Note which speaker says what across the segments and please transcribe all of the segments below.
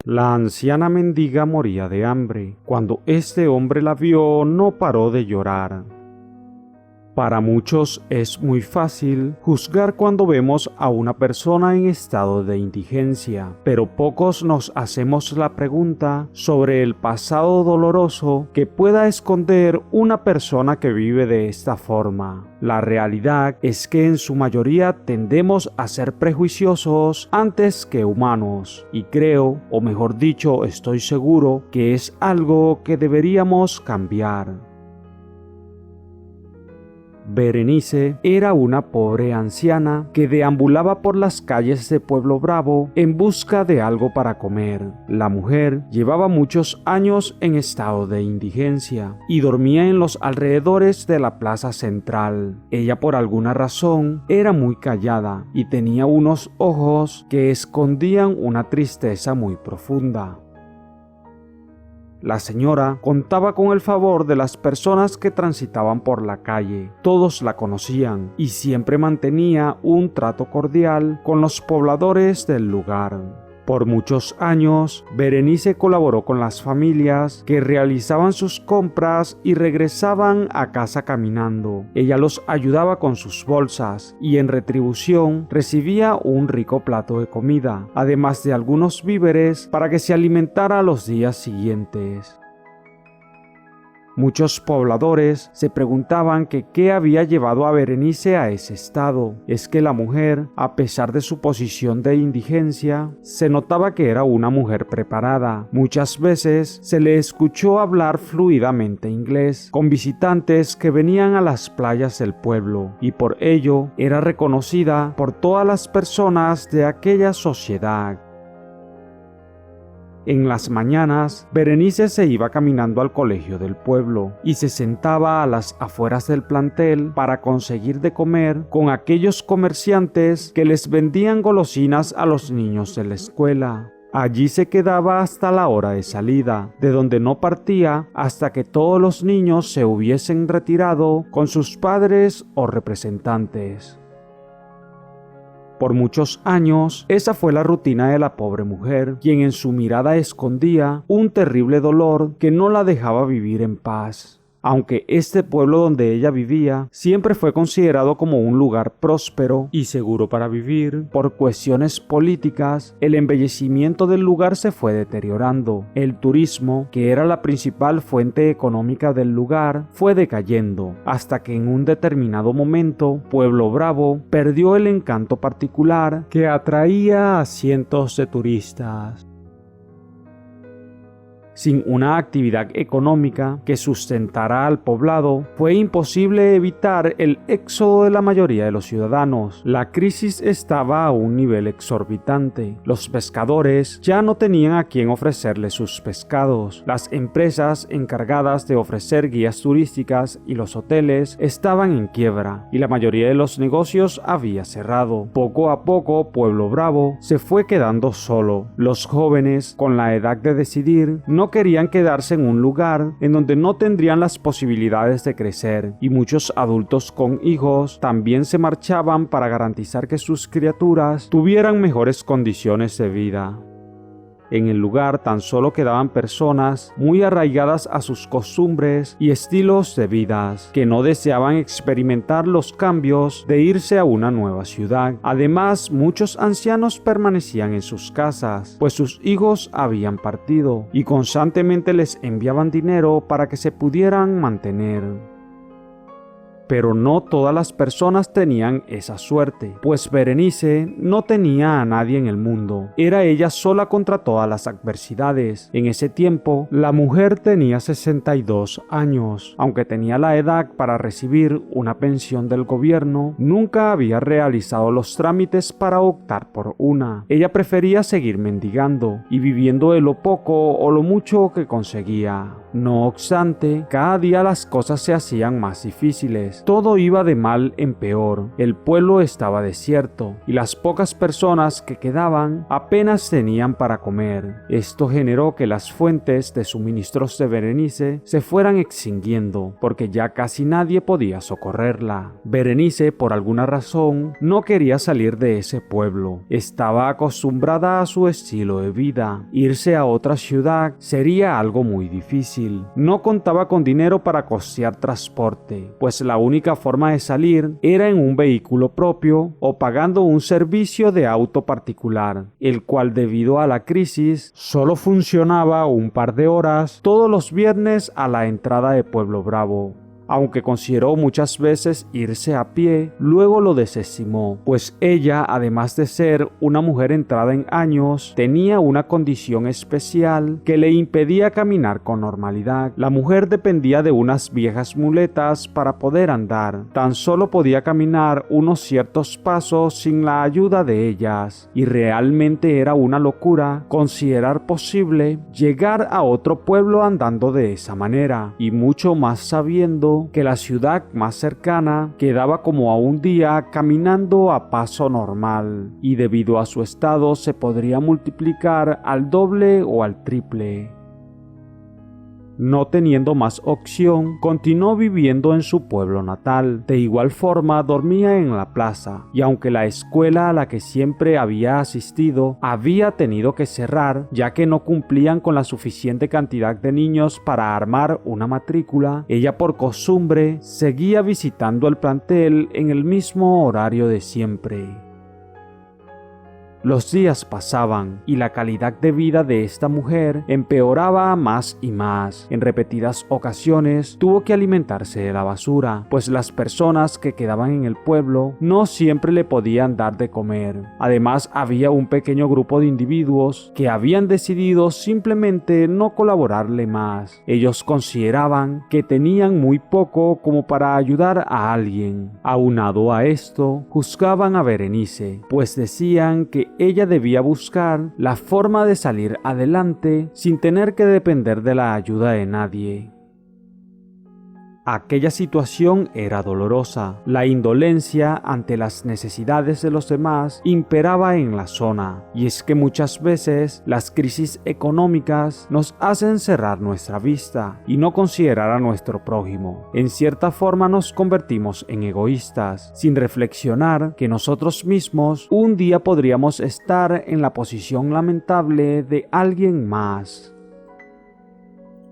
Speaker 1: La anciana mendiga moría de hambre. Cuando este hombre la vio, no paró de llorar. Para muchos es muy fácil juzgar cuando vemos a una persona en estado de indigencia, pero pocos nos hacemos la pregunta sobre el pasado doloroso que pueda esconder una persona que vive de esta forma. La realidad es que en su mayoría tendemos a ser prejuiciosos antes que humanos, y creo, o mejor dicho, estoy seguro, que es algo que deberíamos cambiar. Berenice era una pobre anciana que deambulaba por las calles de Pueblo Bravo en busca de algo para comer. La mujer llevaba muchos años en estado de indigencia y dormía en los alrededores de la plaza central. Ella, por alguna razón, era muy callada y tenía unos ojos que escondían una tristeza muy profunda. La señora contaba con el favor de las personas que transitaban por la calle. Todos la conocían y siempre mantenía un trato cordial con los pobladores del lugar. Por muchos años, Berenice colaboró con las familias que realizaban sus compras y regresaban a casa caminando. Ella los ayudaba con sus bolsas y en retribución recibía un rico plato de comida, además de algunos víveres para que se alimentara los días siguientes. Muchos pobladores se preguntaban que qué había llevado a Berenice a ese estado. Es que la mujer, a pesar de su posición de indigencia, se notaba que era una mujer preparada. Muchas veces se le escuchó hablar fluidamente inglés con visitantes que venían a las playas del pueblo, y por ello era reconocida por todas las personas de aquella sociedad. En las mañanas, Berenice se iba caminando al colegio del pueblo y se sentaba a las afueras del plantel para conseguir de comer con aquellos comerciantes que les vendían golosinas a los niños de la escuela. Allí se quedaba hasta la hora de salida, de donde no partía hasta que todos los niños se hubiesen retirado con sus padres o representantes. Por muchos años, esa fue la rutina de la pobre mujer, quien en su mirada escondía un terrible dolor que no la dejaba vivir en paz. Aunque este pueblo donde ella vivía siempre fue considerado como un lugar próspero y seguro para vivir, por cuestiones políticas, el embellecimiento del lugar se fue deteriorando. El turismo, que era la principal fuente económica del lugar, fue decayendo, hasta que en un determinado momento, Pueblo Bravo perdió el encanto particular que atraía a cientos de turistas. Sin una actividad económica que sustentara al poblado, fue imposible evitar el éxodo de la mayoría de los ciudadanos. La crisis estaba a un nivel exorbitante. Los pescadores ya no tenían a quién ofrecerles sus pescados. Las empresas encargadas de ofrecer guías turísticas y los hoteles estaban en quiebra, y la mayoría de los negocios había cerrado. Poco a poco, Pueblo Bravo se fue quedando solo. Los jóvenes, con la edad de decidir, no querían quedarse en un lugar en donde no tendrían las posibilidades de crecer, y muchos adultos con hijos también se marchaban para garantizar que sus criaturas tuvieran mejores condiciones de vida. En el lugar tan solo quedaban personas muy arraigadas a sus costumbres y estilos de vida, que no deseaban experimentar los cambios de irse a una nueva ciudad. Además, muchos ancianos permanecían en sus casas, pues sus hijos habían partido y constantemente les enviaban dinero para que se pudieran mantener. Pero no todas las personas tenían esa suerte, pues Berenice no tenía a nadie en el mundo. Era ella sola contra todas las adversidades. En ese tiempo, la mujer tenía 62 años. Aunque tenía la edad para recibir una pensión del gobierno, nunca había realizado los trámites para optar por una. Ella prefería seguir mendigando y viviendo de lo poco o lo mucho que conseguía. No obstante, cada día las cosas se hacían más difíciles. Todo iba de mal en peor. El pueblo estaba desierto y las pocas personas que quedaban apenas tenían para comer. Esto generó que las fuentes de suministros de Berenice se fueran extinguiendo porque ya casi nadie podía socorrerla. Berenice, por alguna razón, no quería salir de ese pueblo. Estaba acostumbrada a su estilo de vida. Irse a otra ciudad sería algo muy difícil. No contaba con dinero para costear transporte, pues la única forma de salir era en un vehículo propio o pagando un servicio de auto particular, el cual debido a la crisis solo funcionaba un par de horas todos los viernes a la entrada de Pueblo Bravo. Aunque consideró muchas veces irse a pie, luego lo desestimó, pues ella, además de ser una mujer entrada en años, tenía una condición especial que le impedía caminar con normalidad. La mujer dependía de unas viejas muletas para poder andar. Tan solo podía caminar unos ciertos pasos sin la ayuda de ellas, y realmente era una locura considerar posible llegar a otro pueblo andando de esa manera, y mucho más sabiendo que la ciudad más cercana quedaba como a un día caminando a paso normal, y debido a su estado se podría multiplicar al doble o al triple. No teniendo más opción, continuó viviendo en su pueblo natal. De igual forma, dormía en la plaza, y aunque la escuela a la que siempre había asistido había tenido que cerrar, ya que no cumplían con la suficiente cantidad de niños para armar una matrícula, ella por costumbre seguía visitando el plantel en el mismo horario de siempre. Los días pasaban y la calidad de vida de esta mujer empeoraba más y más. En repetidas ocasiones tuvo que alimentarse de la basura, pues las personas que quedaban en el pueblo no siempre le podían dar de comer. Además, había un pequeño grupo de individuos que habían decidido simplemente no colaborarle más. Ellos consideraban que tenían muy poco como para ayudar a alguien. Aunado a esto, juzgaban a Berenice, pues decían que ella debía buscar la forma de salir adelante sin tener que depender de la ayuda de nadie. Aquella situación era dolorosa. La indolencia ante las necesidades de los demás imperaba en la zona, y es que muchas veces las crisis económicas nos hacen cerrar nuestra vista y no considerar a nuestro prójimo. En cierta forma nos convertimos en egoístas, sin reflexionar que nosotros mismos un día podríamos estar en la posición lamentable de alguien más.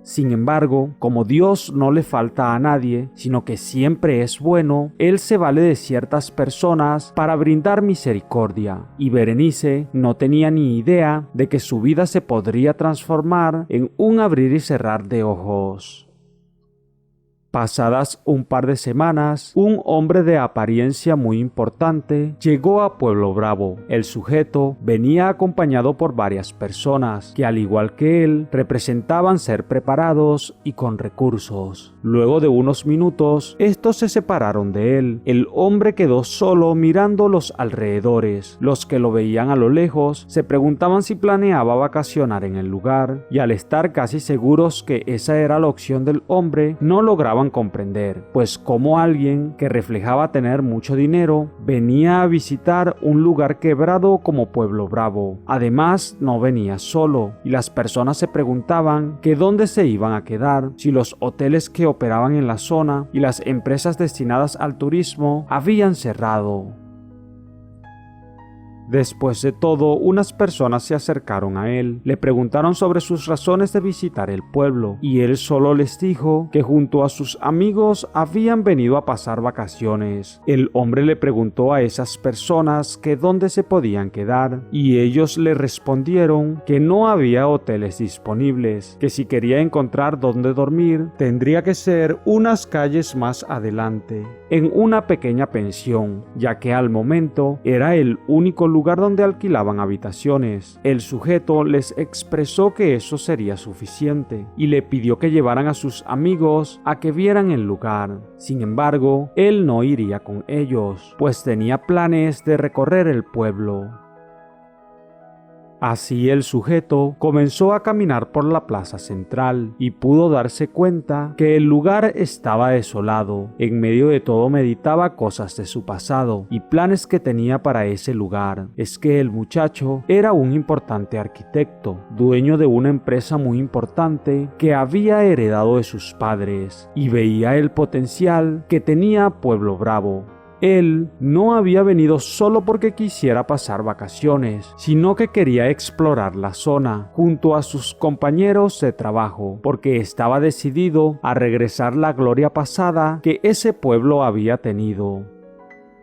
Speaker 1: Sin embargo, como Dios no le falta a nadie, sino que siempre es bueno, Él se vale de ciertas personas para brindar misericordia, y Berenice no tenía ni idea de que su vida se podría transformar en un abrir y cerrar de ojos. Pasadas un par de semanas, un hombre de apariencia muy importante llegó a Pueblo Bravo. El sujeto venía acompañado por varias personas que, al igual que él, representaban ser preparados y con recursos. Luego de unos minutos, estos se separaron de él. El hombre quedó solo mirando los alrededores. Los que lo veían a lo lejos se preguntaban si planeaba vacacionar en el lugar, y al estar casi seguros que esa era la opción del hombre, no lograban comprender, pues como alguien que reflejaba tener mucho dinero venía a visitar un lugar quebrado como Pueblo Bravo. Además, no venía solo, y las personas se preguntaban que dónde se iban a quedar, si los hoteles que operaban en la zona y las empresas destinadas al turismo habían cerrado. Después de todo, unas personas se acercaron a él, le preguntaron sobre sus razones de visitar el pueblo, y él solo les dijo que junto a sus amigos habían venido a pasar vacaciones. El hombre le preguntó a esas personas que dónde se podían quedar, y ellos le respondieron que no había hoteles disponibles, que si quería encontrar dónde dormir, tendría que ser unas calles más adelante, en una pequeña pensión, ya que al momento era el único lugar donde alquilaban habitaciones. El sujeto les expresó que eso sería suficiente y le pidió que llevaran a sus amigos a que vieran el lugar. Sin embargo, él no iría con ellos, pues tenía planes de recorrer el pueblo. Así el sujeto comenzó a caminar por la plaza central y pudo darse cuenta que el lugar estaba desolado. En medio de todo meditaba cosas de su pasado y planes que tenía para ese lugar. Es que el muchacho era un importante arquitecto, dueño de una empresa muy importante que había heredado de sus padres, y veía el potencial que tenía Pueblo Bravo. Él no había venido solo porque quisiera pasar vacaciones, sino que quería explorar la zona junto a sus compañeros de trabajo, porque estaba decidido a regresar la gloria pasada que ese pueblo había tenido.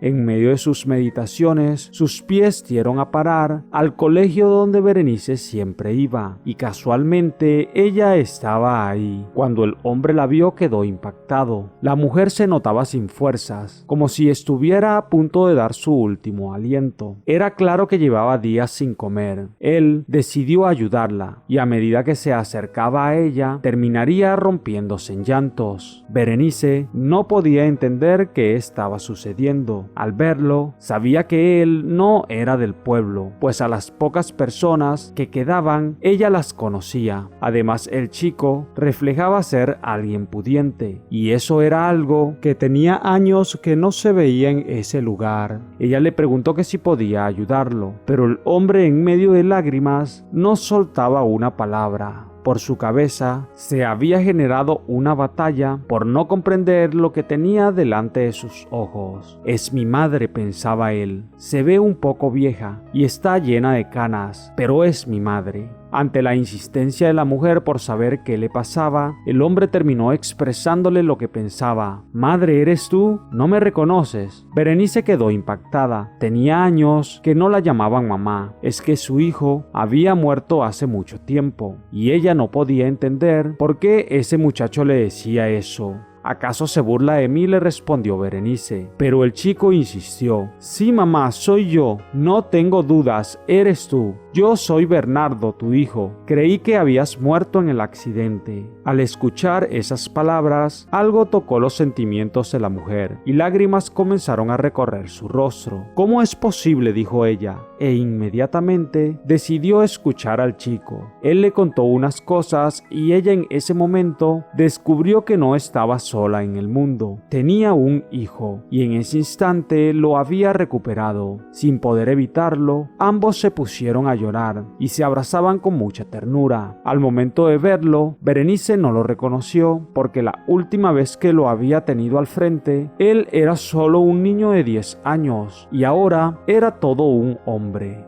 Speaker 1: En medio de sus meditaciones, sus pies dieron a parar al colegio donde Berenice siempre iba, y casualmente ella estaba ahí. Cuando el hombre la vio, quedó impactado. La mujer se notaba sin fuerzas, como si estuviera a punto de dar su último aliento. Era claro que llevaba días sin comer. Él decidió ayudarla, y a medida que se acercaba a ella, terminaría rompiéndose en llantos. Berenice no podía entender qué estaba sucediendo. Al verlo, sabía que él no era del pueblo, pues a las pocas personas que quedaban, ella las conocía. Además, el chico reflejaba ser alguien pudiente, y eso era algo que tenía años que no se veía en ese lugar. Ella le preguntó que si podía ayudarlo, pero el hombre, en medio de lágrimas, no soltaba una palabra. Por su cabeza se había generado una batalla por no comprender lo que tenía delante de sus ojos. Es mi madre, pensaba él. Se ve un poco vieja y está llena de canas, pero es mi madre. Ante la insistencia de la mujer por saber qué le pasaba, el hombre terminó expresándole lo que pensaba. «Madre, ¿eres tú? ¿No me reconoces?» Berenice quedó impactada. Tenía años que no la llamaban mamá. Es que su hijo había muerto hace mucho tiempo, y ella no podía entender por qué ese muchacho le decía eso. «¿Acaso se burla de mí?», le respondió Berenice. Pero el chico insistió. «Sí, mamá, soy yo. No tengo dudas, eres tú. Yo soy Bernardo, tu hijo. Creí que habías muerto en el accidente». Al escuchar esas palabras, algo tocó los sentimientos de la mujer y lágrimas comenzaron a recorrer su rostro. «¿Cómo es posible?», dijo ella, e inmediatamente decidió escuchar al chico. Él le contó unas cosas y ella en ese momento descubrió que no estaba sola en el mundo. Tenía un hijo y en ese instante lo había recuperado. Sin poder evitarlo, ambos se pusieron a llorar y se abrazaban con mucha ternura. Al momento de verlo, Berenice no lo reconoció porque la última vez que lo había tenido al frente, él era solo un niño de 10 años y ahora era todo un hombre.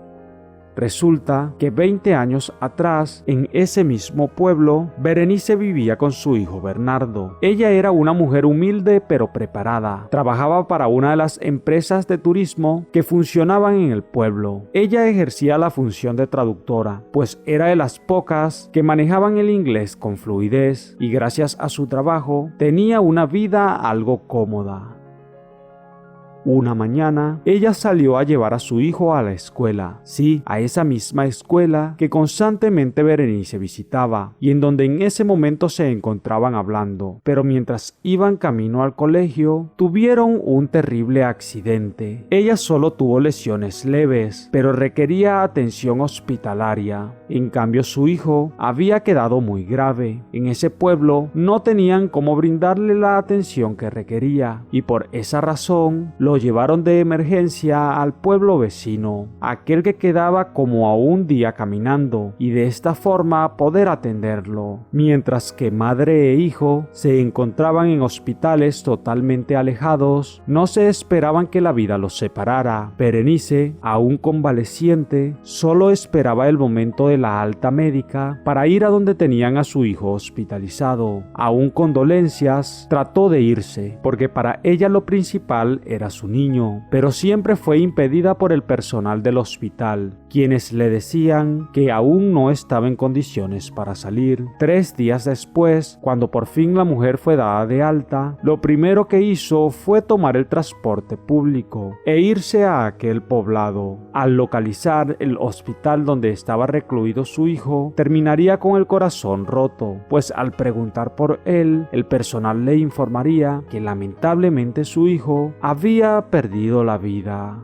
Speaker 1: Resulta que 20 años atrás, en ese mismo pueblo, Berenice vivía con su hijo Bernardo. Ella era una mujer humilde pero preparada. Trabajaba para una de las empresas de turismo que funcionaban en el pueblo. Ella ejercía la función de traductora, pues era de las pocas que manejaban el inglés con fluidez, y gracias a su trabajo tenía una vida algo cómoda. Una mañana, ella salió a llevar a su hijo a la escuela, sí, a esa misma escuela que constantemente Berenice visitaba y en donde en ese momento se encontraban hablando. Pero mientras iban camino al colegio, tuvieron un terrible accidente. Ella solo tuvo lesiones leves, pero requería atención hospitalaria. En cambio, su hijo había quedado muy grave. En ese pueblo no tenían cómo brindarle la atención que requería y por esa razón lo llevaron de emergencia al pueblo vecino, aquel que quedaba como a un día caminando, y de esta forma poder atenderlo. Mientras que madre e hijo se encontraban en hospitales totalmente alejados, no se esperaban que la vida los separara. Berenice, aún convaleciente, solo esperaba el momento de la alta médica para ir a donde tenían a su hijo hospitalizado. Aún con dolencias, trató de irse, porque para ella lo principal era su niño, pero siempre fue impedida por el personal del hospital, quienes le decían que aún no estaba en condiciones para salir. 3 días después, cuando por fin la mujer fue dada de alta, lo primero que hizo fue tomar el transporte público e irse a aquel poblado. Al localizar el hospital donde estaba recluido su hijo, terminaría con el corazón roto, pues al preguntar por él, el personal le informaría que lamentablemente su hijo había perdido la vida.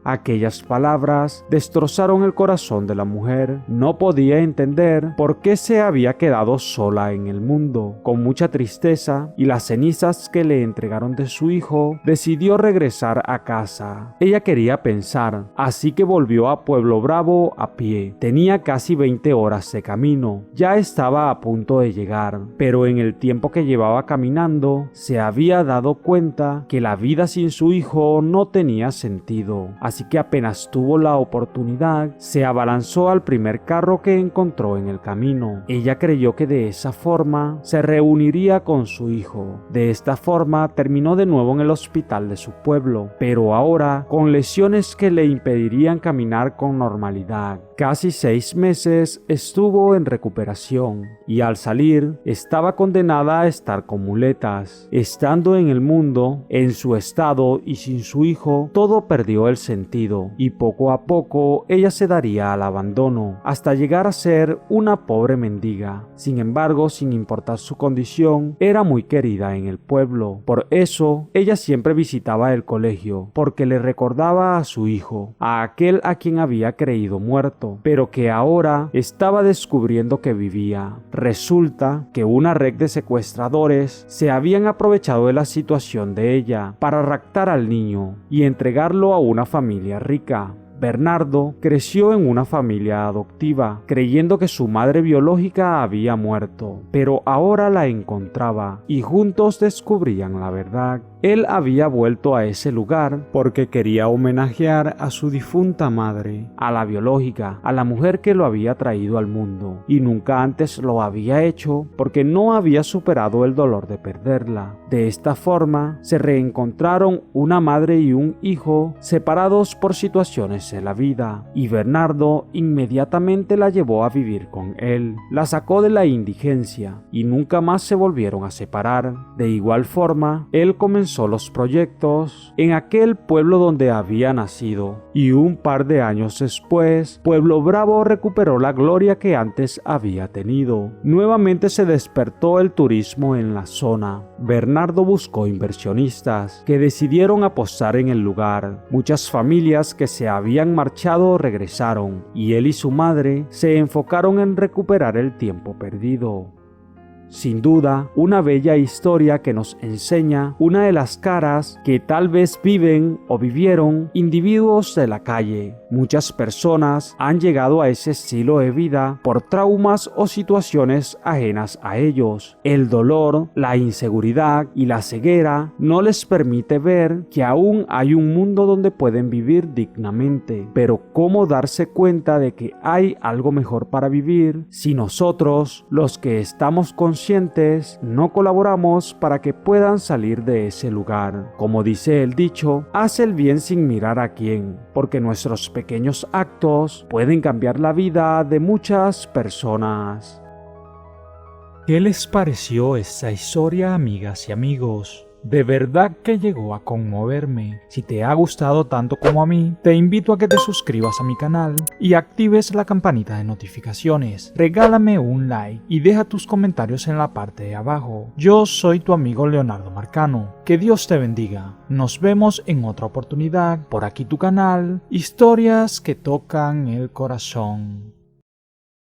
Speaker 1: Aquellas palabras destrozaron el corazón de la mujer. No podía entender por qué se había quedado sola en el mundo. Con mucha tristeza y las cenizas que le entregaron de su hijo, decidió regresar a casa. Ella quería pensar, así que volvió a Pueblo Bravo a pie. Tenía casi 20 horas de camino. Ya estaba a punto de llegar, pero en el tiempo que llevaba caminando, se había dado cuenta que la vida sin su hijo no tenía sentido. Así que apenas tuvo la oportunidad, se abalanzó al primer carro que encontró en el camino. Ella creyó que de esa forma se reuniría con su hijo. De esta forma terminó de nuevo en el hospital de su pueblo, pero ahora con lesiones que le impedirían caminar con normalidad. Casi 6 meses estuvo en recuperación y al salir estaba condenada a estar con muletas. Estando en el mundo, en su estado y sin su hijo, todo perdió el sentido y poco a poco ella se daría al abandono hasta llegar a ser una pobre mendiga. Sin embargo, sin importar su condición, era muy querida en el pueblo. Por eso, ella siempre visitaba el colegio porque le recordaba a su hijo, a aquel a quien había creído muerto, pero que ahora estaba descubriendo que vivía. Resulta que una red de secuestradores se habían aprovechado de la situación de ella para raptar al niño y entregarlo a una familia rica. Bernardo creció en una familia adoptiva, creyendo que su madre biológica había muerto, pero ahora la encontraba y juntos descubrían la verdad. Él había vuelto a ese lugar porque quería homenajear a su difunta madre, a la biológica, a la mujer que lo había traído al mundo, y nunca antes lo había hecho porque no había superado el dolor de perderla. De esta forma, se reencontraron una madre y un hijo separados por situaciones de la vida, y Bernardo inmediatamente la llevó a vivir con él. La sacó de la indigencia y nunca más se volvieron a separar. De igual forma, él comenzó los proyectos en aquel pueblo donde había nacido, y un par de años después, Pueblo Bravo recuperó la gloria que antes había tenido. Nuevamente se despertó el turismo en la zona. Bernardo buscó inversionistas que decidieron apostar en el lugar. Muchas familias que se habían marchado regresaron, y él y su madre se enfocaron en recuperar el tiempo perdido. Sin duda, una bella historia que nos enseña una de las caras que tal vez viven o vivieron individuos de la calle. Muchas personas han llegado a ese estilo de vida por traumas o situaciones ajenas a ellos. El dolor, la inseguridad y la ceguera no les permite ver que aún hay un mundo donde pueden vivir dignamente. Pero ¿cómo darse cuenta de que hay algo mejor para vivir si nosotros, los que estamos conscientes, no colaboramos para que puedan salir de ese lugar? Como dice el dicho, haz el bien sin mirar a quién, porque nuestros pequeños actos pueden cambiar la vida de muchas personas. ¿Qué les pareció esta historia, amigas y amigos? De verdad que llegó a conmoverme. Si te ha gustado tanto como a mí, te invito a que te suscribas a mi canal y actives la campanita de notificaciones. Regálame un like y deja tus comentarios en la parte de abajo. Yo soy tu amigo Leonardo Marcano. Que Dios te bendiga. Nos vemos en otra oportunidad por aquí tu canal, Historias que tocan el corazón.